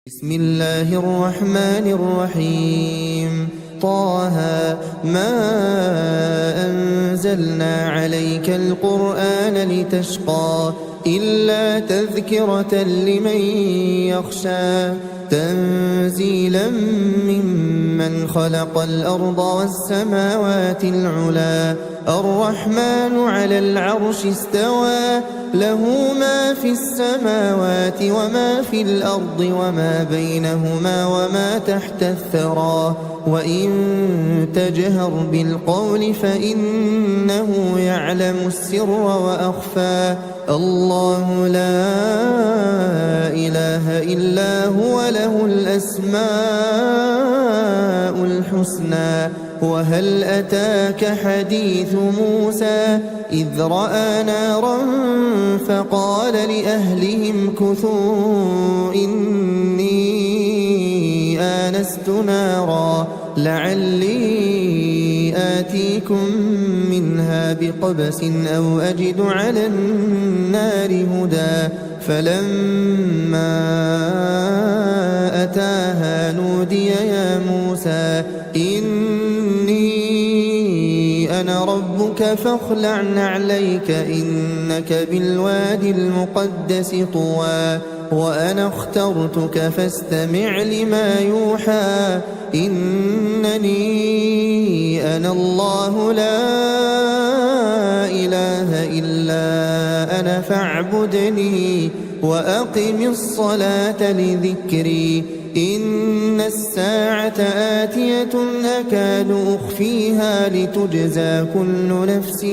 بسم الله الرحمن الرحيم. طه ما أنزلنا عليك القرآن لتشقى إلا تذكرة لمن يخشى تنزيلا ممن خلق الأرض والسماوات العلى الرحمن على العرش استوى له ما في السماوات وما في الأرض وما بينهما وما تحت الثرى وإن تجهر بالقول فإنه يعلم السر وأخفى الله لا إله إلا هو له الأسماء الحسنى وهل أتاك حديث موسى إذ رأى نارا فقال لأهلهم كثوا إني آنست نارا لعلي آتيكم منها بقبس أو أجد على النار هدى فلما أتاها نودي يا موسى إني أنا ربك فاخلع نعليك إنك بالوادي المقدس طوى وأنا اخترتك فاستمع لما يوحى إنني أنا الله لا إله إلا أنا فاعبدني وأقم الصلاة لذكري إن الساعة آتية أكاد أخفيها لتجزى كل نفس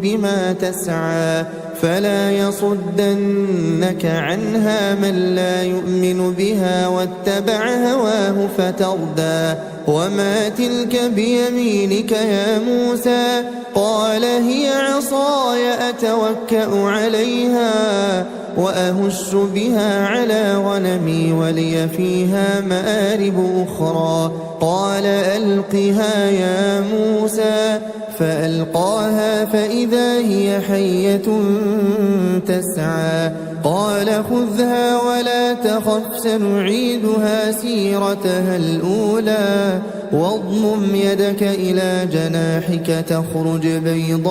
بما تسعى فلا يصدنك عنها من لا يؤمن بها واتبع هواه فتردى وما تلك بيمينك يا موسى قال هي عصاي أتوكأ عليها وأهش بها على غنمي ولي فيها مآرب أخرى قال ألقها يا موسى فألقاها فإذا هي حية تسعى قال خذها ولا تخف سنعيدها سيرتها الأولى واضمم يدك إلى جناحك تخرج بيضاء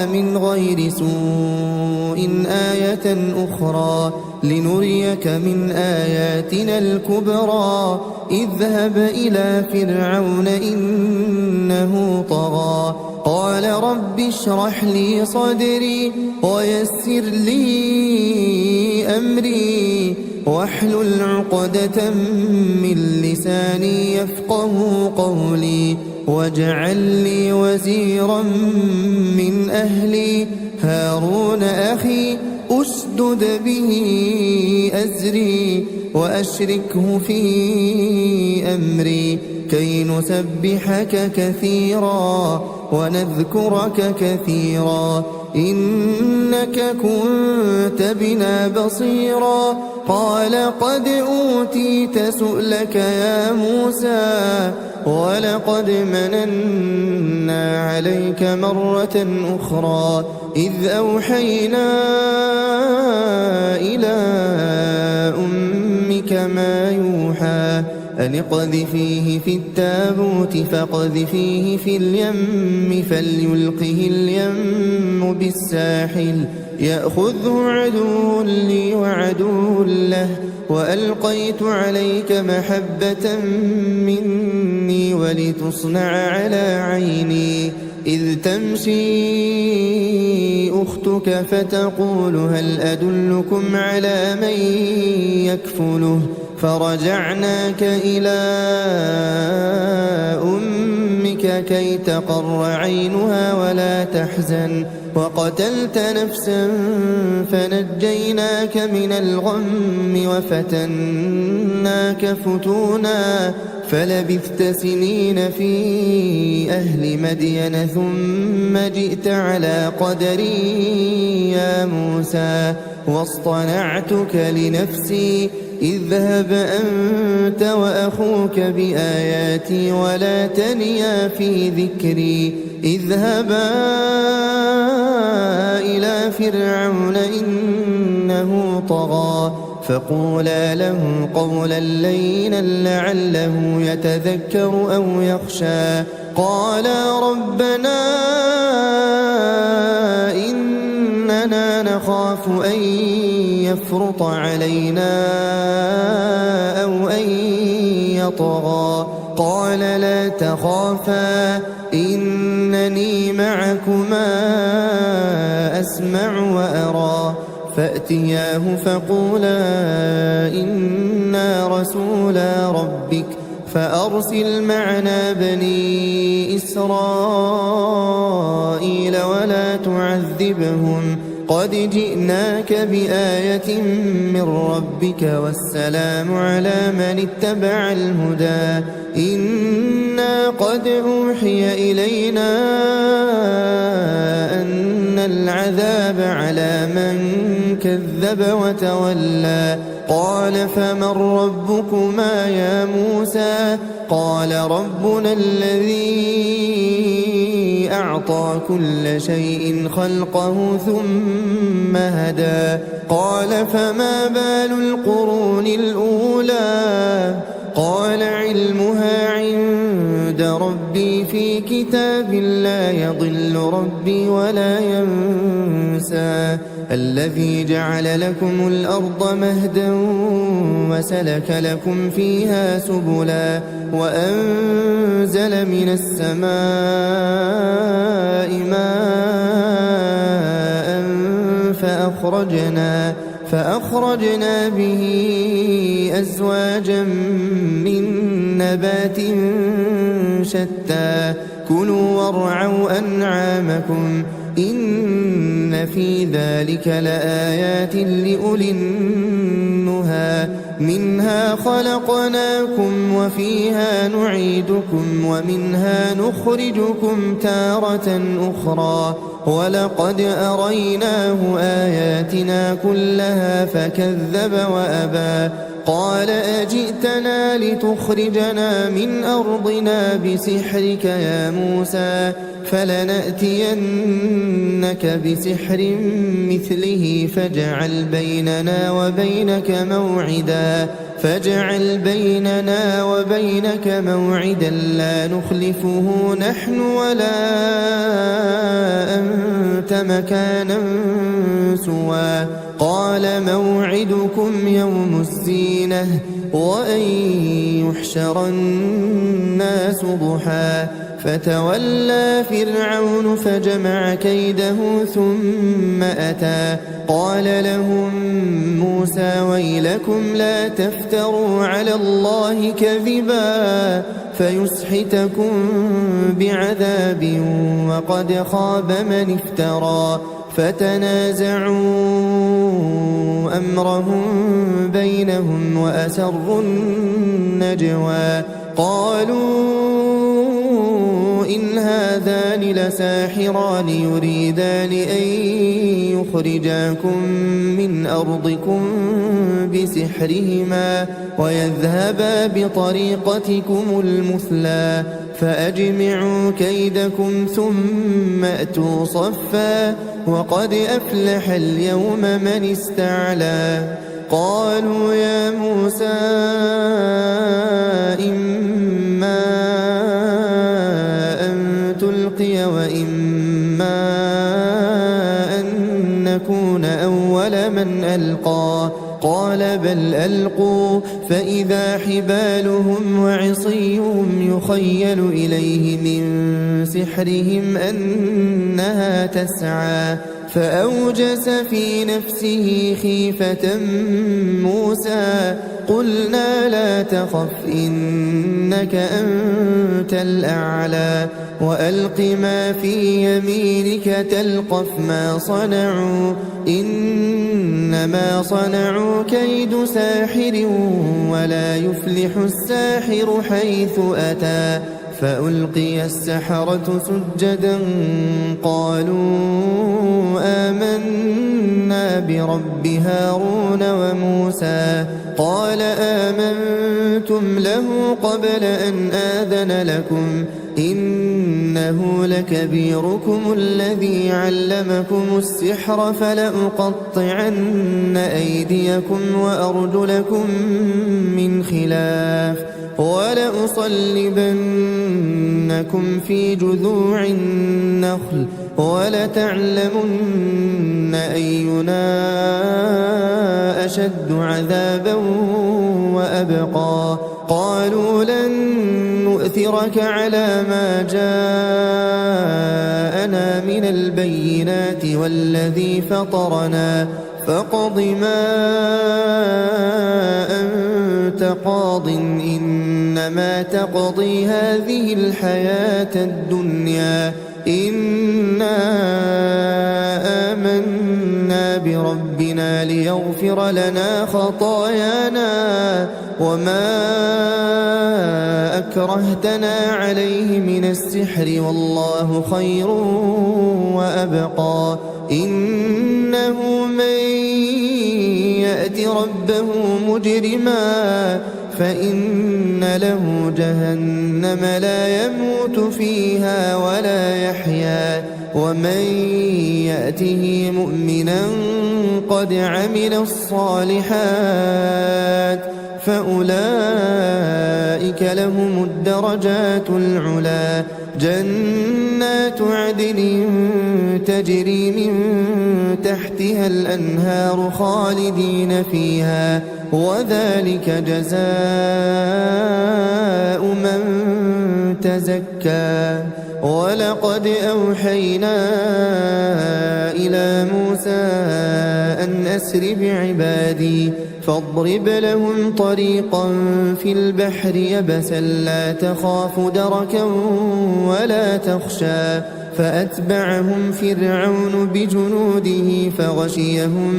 من غير سوء آية أخرى لنريك من آياتنا الكبرى اذهب إلى فرعون إنه طغى قال رب اشرح لي صدري ويسر لي أمري واحلل عقدة من لساني يفقه قولي واجعل لي وزيرا من أهلي هارون أخي أشدد به أزري وأشركه في أمري كي نسبحك كثيرا ونذكرك كثيرا إنك كنت بنا بصيرا قال قد أوتيت سؤلك يا موسى ولقد مننا عليك مرة أخرى إذ أوحينا إلى أمك ما يوحى أن اقذفيه في التابوت فاقذفيه في اليم فليلقه اليم بالساحل يأخذه عدو لي وعدو له وألقيت عليك محبة مني ولتصنع على عيني إذ تمشي أختك فتقول هل أدلكم على من يكفله فرجعناك إلى أمك كي تقر عينها ولا تحزن وقتلت نفسا فنجيناك من الغم وفتناك فتونا فلبثت سنين في أهل مدين ثم جئت على قدري يا موسى واصطنعتك لنفسي اذهب أنت وأخوك بآياتي ولا تنيا في ذكري اذهبا إلى فرعون إنه طغى فقولا له قولا لينا لعله يتذكر أو يخشى قالا ربنا إننا نخاف أن يفرط علينا أو أن يطغى قال لا تخافا إنني معكما أسمع وأرى فأتياه فقولا إنا رسولا ربك فأرسل معنا بني إسرائيل ولا تعذبهم قد جئناك بآية من ربك والسلام على من اتبع الهدى إنا قد أوحي إلينا أن العذاب على من كذب وتولى قال فمن ربكما يا موسى قال ربنا الذي أعطى كل شيء خلقه ثم هدى قال فما بال القرون الأولى قال علمها عند ربي في كتاب لا يضل ربي ولا ينسى الذي جعل لكم الأرض مهدا وسلك لكم فيها سبلا وأنزل من السماء ماء فأخرجنا به أزواجا من نبات شتى كلوا وارعوا أنعامكم إن في ذلك لآيات لأولي النهى منها خلقناكم وفيها نعيدكم ومنها نخرجكم تارة أخرى ولقد أريناه آياتنا كلها فكذب وأبى قال أجئتنا لتخرجنا من أرضنا بسحرك يا موسى فلنأتينك بسحر مثله فاجعل بيننا وبينك موعدا لا نخلفه نحن ولا أنت مكانا سوى قال موعدكم يوم الزينة وأن يحشر الناس ضحى فتولى فرعون فجمع كيده ثم أتى قال لهم موسى ويلكم لا تفتروا على الله كذبا فيسحتكم بعذاب وقد خاب من افترى فتنازعوا أمرهم بينهم وأسروا النجوى قالوا إن هذان لساحران يريدان أن يخرجاكم من أرضكم بسحرهما ويذهبا بطريقتكم المثلى فأجمعوا كيدكم ثم أتوا صفا وقد أفلح اليوم من استعلى قالوا يا موسى إما أن تلقي وإما أن نكون أول من ألقى قال بل ألقوا فإذا حبالهم وعصيهم يخيل إليه من سحرهم أنها تسعى فأوجس في نفسه خيفة موسى قلنا لا تخف إنك أنت الأعلى وألق ما في يمينك تلقف ما صنعوا إنما صنعوا كيد ساحر ولا يفلح الساحر حيث أتى فألقي السحرة سجدا قالوا آمنا برب هارون وموسى قال آمنتم له قبل أن آذن لكم إنه لكبيركم الذي علمكم السحر فلأقطعن أيديكم وأرجلكم من خلاف ولأصلبنكم في جذوع النخل ولتعلمن أينا أشد عذابا وأبقى قالوا لن نؤثرك على ما جاءنا من البينات والذي فطرنا فاقض ما أنت قاض إنما تقضي هذه الحياة الدنيا إنا آمنا بربنا ليغفر لنا خطايانا وما أكرهتنا عليه من السحر والله خير وأبقى إنه من يأت ربه مجرما فإن له جهنم لا يموت فيها ولا يحيا ومن يأته مؤمنا قد عمل الصالحات فأولئك لهم الدرجات العلا جنات عدن تجري من تحتها الأنهار خالدين فيها وذلك جزاء من تزكى ولقد أوحينا إلى موسى أن أسر بعبادي فاضرب لهم طريقا في البحر يبسا لا تخاف دركا ولا تخشى فأتبعهم فرعون بجنوده فغشيهم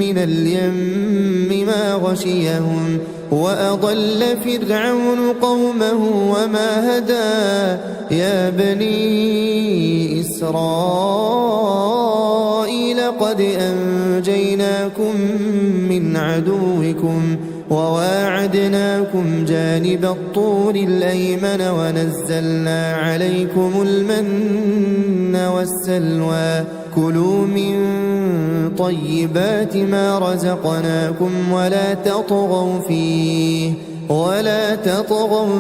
من اليم ما غشيهم وأضل فرعون قومه وما هدى يا بني إسرائيل قد أنجيناكم من عدوكم وواعدناكم جانب الطور الأيمن ونزلنا عليكم المن والسلوى كلوا من طيبات ما رزقناكم ولا تطغوا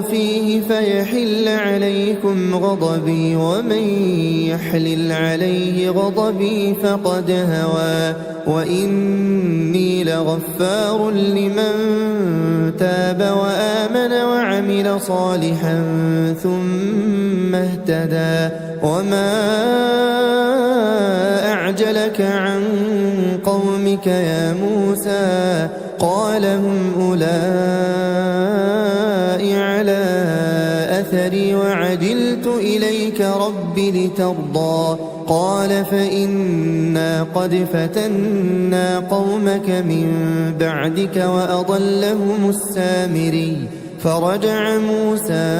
فيه فيحل عليكم غضبي ومن يحلل عليه غضبي فقد هوى وإني لغفار لمن تاب وآمن وعمل صالحا ثم اهتدى وما أعجلك عن قومك يا موسى قال هم أولئك على أثري وعجلت إليك رب لترضى قال فإنا قد فتنا قومك من بعدك وأضلهم السامري فرجع موسى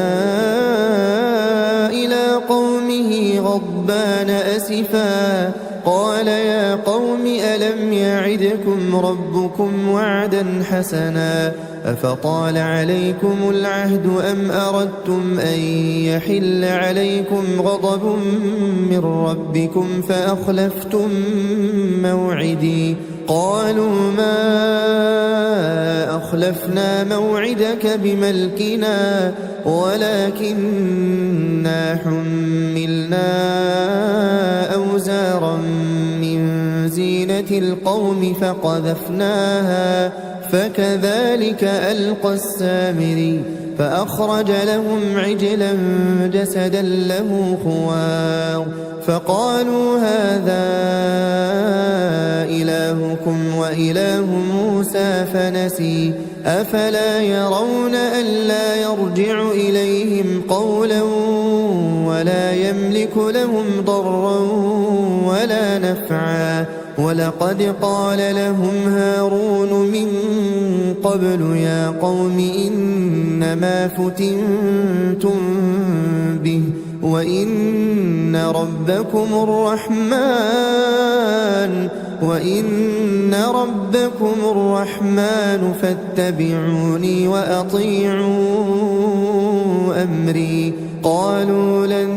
إلى قومه غضبان أسفا قال يا قوم ألم يعدكم ربكم وعدا حسنا أفطال عليكم العهد أم أردتم أن يحل عليكم غضب من ربكم فأخلفتم موعدي قالوا ما أخلفنا موعدك بملكنا ولكننا حملنا أوزارا من زينة القوم فقذفناها فكذلك ألقى السامري فأخرج لهم عجلا جسدا له خوار فقالوا هذا إلهكم وإله موسى فنسي أفلا يرون ألا يرجع إليهم قولا ولا يملك لهم ضرا ولا نفعا ولقد قال لهم هارون من قبل يا قوم إنما فتنتم به وإن ربكم الرحمن فاتبعوني وأطيعوا أمري قالوا لن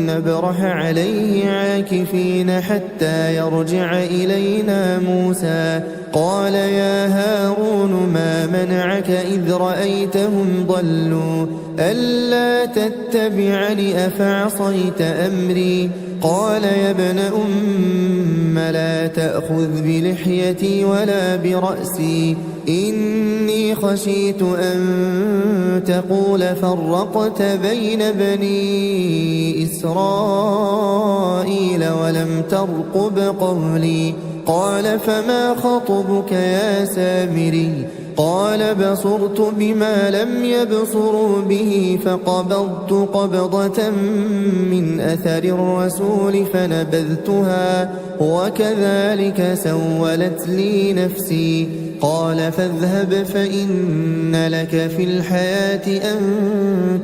نبرح عليه عاكفين حتى يرجع إلينا موسى قال يا هارون ما منعك إذ رأيتهم ضلوا ألا تتبعني أفعصيت أمري قال يا ابن أم لا تأخذ بلحيتي ولا برأسي إني خشيت أن تقول فرقت بين بني إسرائيل ولم ترقب قولي قال فما خطبك يا سامري قال بصرت بما لم يبصروا به فقبضت قبضة من أثر الرسول فنبذتها وكذلك سولت لي نفسي قال فاذهب فإن لك في الحياة أن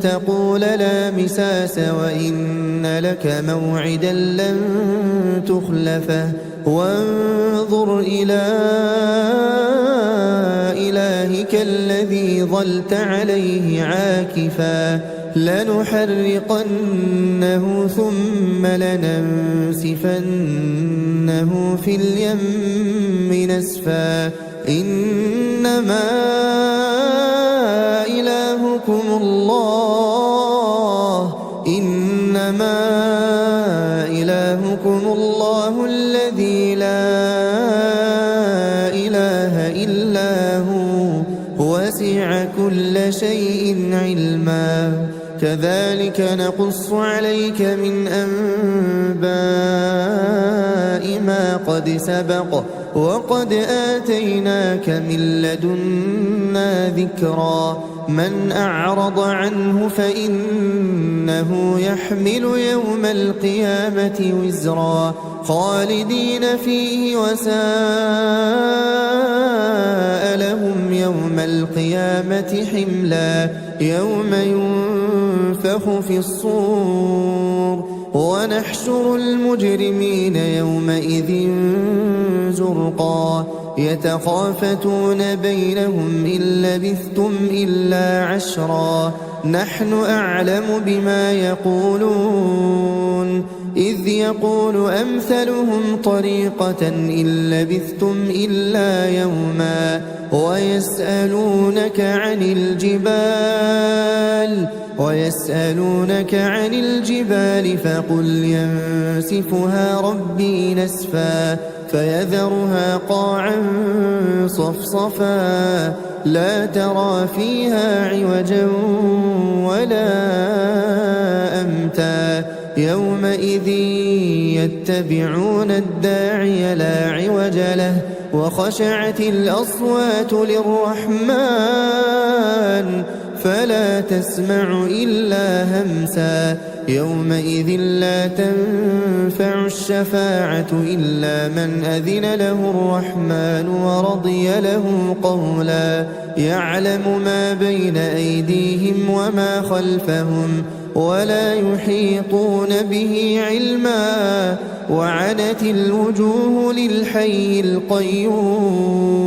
تقول لا مساس وإن لك موعدا لن تخلفه وانظر إلى إلهك الذي ظلت عليه عاكفا لنحرقنه ثم لننسفنه في اليم نسفا إنما إلهكم الله الذي لا إله إلا هو وسع كل شيء علما كذلك نقص عليك من أنباء ما قد سبق وقد آتيناك من لدنا ذكرا من أعرض عنه فإنه يحمل يوم القيامة وزرا خالدين فيه وساء لهم يوم القيامة حملا يوم ينفخ في الصور ونحشر المجرمين يومئذ زرقا يتخافتون بينهم إن لبثتم إلا عشرا نحن أعلم بما يقولون إذ يقول أمثلهم طريقة إن لبثتم إلا يوما ويسألونك عن الجبال فقل ينسفها ربي نسفا فيذرها قاعا صفصفا لا ترى فيها عوجا ولا أمتا يومئذ يتبعون الداعي لا عوج له وخشعت الأصوات للرحمن فلا تسمع إلا همسا يومئذ لا تنفع الشفاعة إلا من أذن له الرحمن ورضي له قولا يعلم ما بين أيديهم وما خلفهم ولا يحيطون به علما وعنت الوجوه للحي القيوم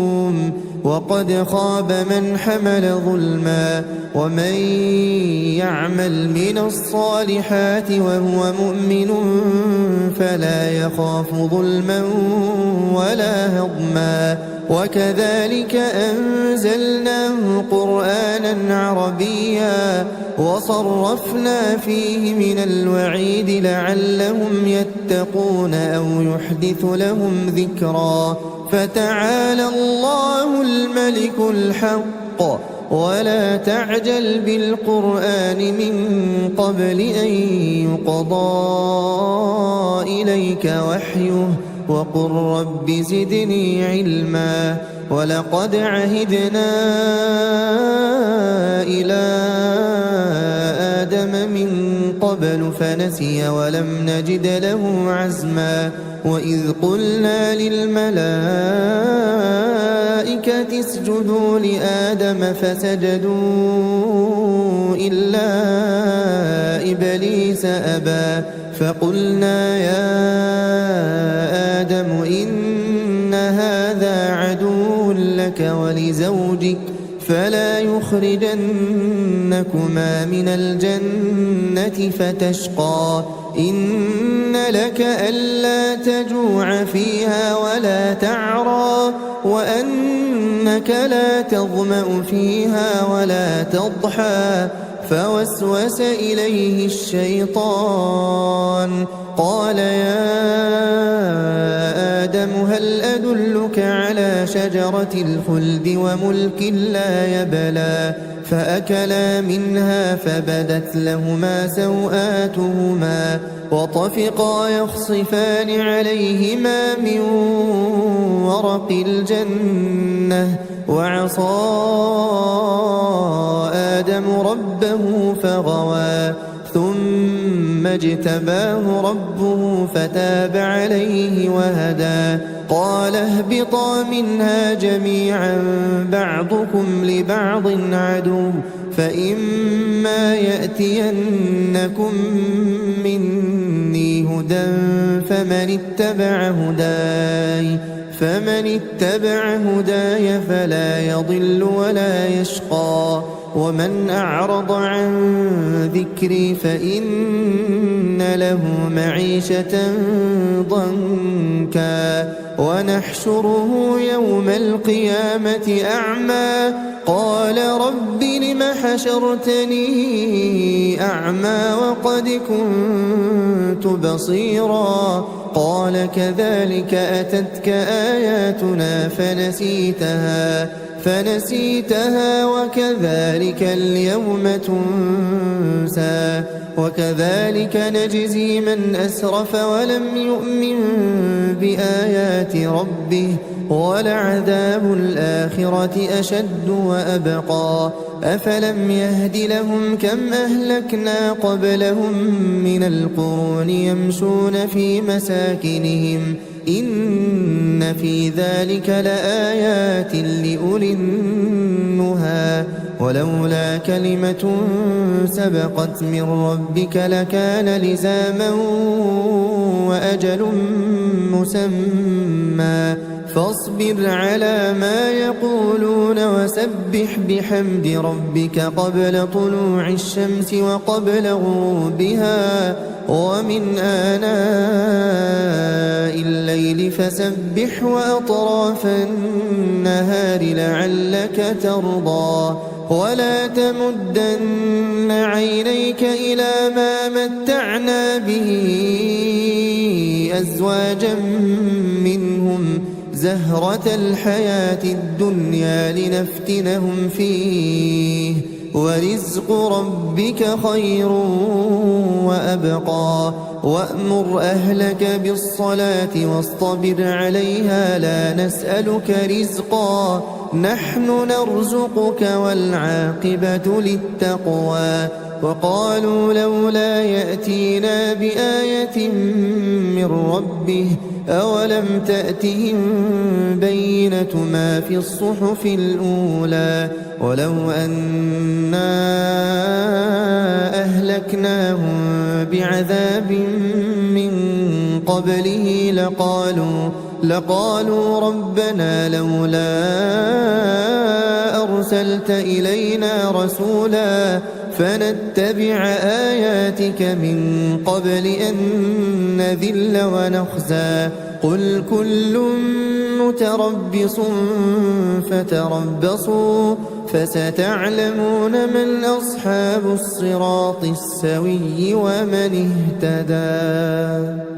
وقد خاب من حمل ظلما ومن يعمل من الصالحات وهو مؤمن فلا يخاف ظلما ولا هضما وكذلك أنزلناه قرآنا عربيا وصرفنا فيه من الوعيد لعلهم يتقون أو يحدث لهم ذكرا فتعالى الله الملك الحق ولا تعجل بالقرآن من قبل أن يقضى إليك وحيه وقل رب زدني علما ولقد عهدنا إلى آدم من قبل فنسي ولم نجد له عزما وإذ قلنا للملائكة اسجدوا لآدم فسجدوا إلا إبليس أبى فقلنا يا آدم إن هذا عدو لك ولزوجك فلا يخرجنكما من الجنة فتشقى إن لك ألا تجوع فيها ولا تعرى وأنك لا تظمأ فيها ولا تضحى فوسوس إليه الشيطان قال يا آدم هل أدلك على شجرة الخلد وملك لا يبلى فأكلا منها فبدت لهما سوآتهما وطفقا يخصفان عليهما من ورق الجنة وعصى آدم ربه فغوى ثم اجتباه ربه فتاب عليه وهدى قال اهبطا منها جميعا بعضكم لبعض عدو فإما يأتينكم مني هدى فمن اتبع هداي فلا يضل ولا يشقى ومن أعرض عن ذكري فإن له معيشة ضنكا ونحشره يوم القيامة أعمى قال رب لم حشرتني أعمى وقد كنت بصيرا قال كذلك أتتك آياتنا فنسيتها وكذلك اليوم تنسى وكذلك نجزي من أسرف ولم يؤمن بآيات ربه ولعذاب الآخرة أشد وأبقى أفلم يهد لهم كم أهلكنا قبلهم من القرون يمشون في مساكنهم إن في ذلك لآيات لأولي النهى ولولا كلمة سبقت من ربك لكان لزاما وأجل مسمى فاصبر على ما يقولون وسبح بحمد ربك قبل طلوع الشمس وقبل غروبها ومن آناء الليل فسبح وأطراف النهار لعلك ترضى ولا تمدن عينيك إلى ما متعنا به أزواجا منهم زهرة الحياة الدنيا لنفتنهم فيه ورزق ربك خير وأبقى وأمر أهلك بالصلاة واصطبر عليها لا نسألك رزقا نحن نرزقك والعاقبة للتقوى وقالوا لولا يأتينا بآية من ربه أولم تأتهم بينة ما في الصحف الأولى ولو أنا أهلكناهم بعذاب من قبله لقالوا ربنا لولا أرسلت إلينا رسولا فنتبع آياتك من قبل أن نذل ونخزى قل كل متربص فتربصوا فستعلمون من أصحاب الصراط السوي ومن اهتدى.